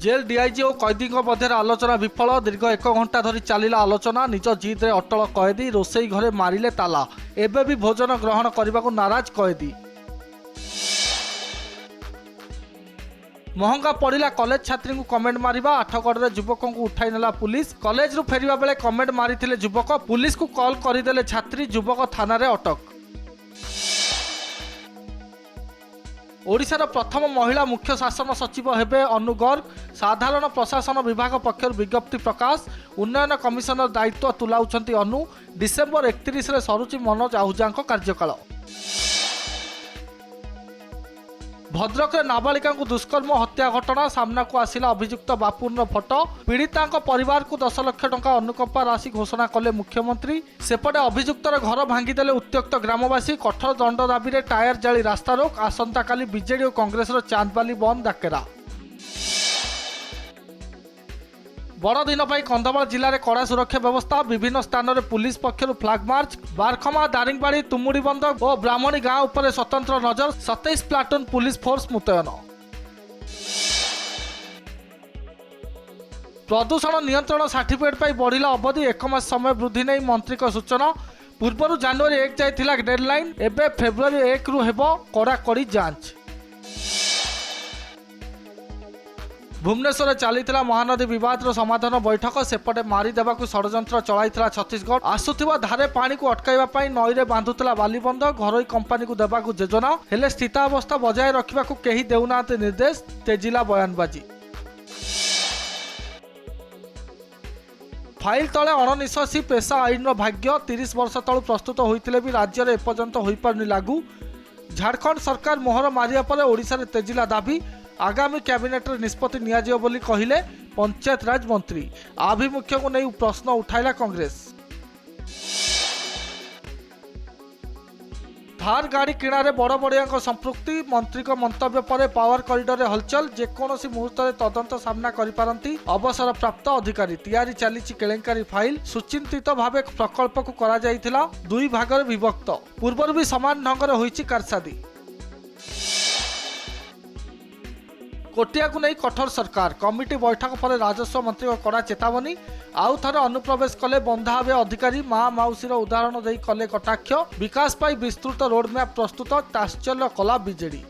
Jail DIG और कैदी मध्य आलोचना विफल। दीर्घ 1 घंटा धरी चलिला आलोचना। निज जिद्रे अटल कैदी। रोसई घरे मारिले ताला। एबे भी भोजन ग्रहण करने को नाराज कैदी। महंगा पड़ा कॉलेज छात्री को कमेंट मारिबा। आठगढ़ युवकों को उठाई नेला पुलिस। कॉलेज रु फेरिबा बेले कमेंट मारिथिले युवक। पुलिस को कॉल करदेले छात्री। युवक थाना रे अटक। ओडिशार प्रथम महिला मुख्य शासन सचिव हेबे अनु गर्ग। साधारण प्रशासन विभाग पक्षर विज्ञप्ति प्रकाश। उन्नयन कमिशनर दायित्व तुलाउछंती अनु। डिसेम्बर 31 रे सरुचि मनोज आहूजा कार्यकाल। भद्रक नाबालिका को दुष्कर्म हत्या घटना सामना को आसिला। अभियुक्त बापुन फोटो। पीड़िता परिवार को 10 लाख टंका अनुकंपा राशि घोषणा कले मुख्यमंत्री। सेपटे अभियुक्तर घर भांगीदेले उत्त्यक्त ग्रामवासी। कठोर दंड दाबी टायर जाली रास्ता रोक। आसंता काली बीजेडी और कांग्रेसर चांदबाली बंद डाकेरा। बड़दिन कंधमाल जिले में कड़ा सुरक्षा व्यवस्था। विभिन्न स्थान में पुलिस पक्षर फ्लैग मार्च। बारखमा दारिंगबाड़ी तुमुड़ी बंध और ब्राह्मणी गांव उपर स्वतंत्र नजर। 27 प्लाटून पुलिस फोर्स मुतयन। प्रदूषण नियंत्रण सर्टिफिकेट पर बढ़िला अवधि। 1 मास समय वृद्धि नहीं मंत्री सूचना। पूर्व जनवरी 1 जाइथिला डेडलाइन। एबे फेब्रुआरी 1 रु हेबो कड़ाकड़ी जांच। भुवनेश्वर चलीथिला महानदी विवाद समाधान बैठक। सेपटे मारिदेवा षड्यंत्र चलाइथिला छत्तीसगढ़। आसुथिबा धारे पानी को अटकाइबा पई नईरे बांधुथिला बालीबंध। घरोई कंपानी को देबाकू योजना हेले स्थितावस्था बजाय रखिबाकू केही देउनाते निर्देश। तेजिला बयानबाजी। फाइल तले अणनिश्वासी पेशा आईन भाग्य। 30 वर्ष तलू प्रस्तुत होइथिले भी राज्य में एपर्यंत होई पारनी लागू। झारखंड सरकार मोहर मारिया पर ओडिशा रे तेजिला दाबी। आगामी कैबिनेट निष्पत्ति नियाजियो बोली कहिले पंचायत राज मंत्री। आभिमुख्य को नहीं प्रश्न उठाइला कांग्रेस। थार गाड़ी किणारे बड़ बड़िया संपृक्ति। मंत्री को मंतव्य पर पावर कॉरिडोर रे हलचल। जेकोसी मुहूर्त तदंत सामना करिपारंती अवसर प्राप्त अधिकारी। तैयारी चली केलेंकारी फाइल। सुचिंतित भावे प्रकल्प को करा जाइथिला। 2 भाग विभक्त। पूर्व भी समान ढंग से होइछि कारसादी। कोटिया को नहीं कठोर सरकार। कमिटी बैठक पर राजस्व मंत्री को कड़ा चेतावनी। आउ थे अनुप्रवेश कले बंधा हे अधिकारी। माँ माउसीर उदाहरण दे कले कटाक्ष। विकास पाई विस्तृत रोडमैप प्रस्तुत। ताश्चर्य कला बीजेडी।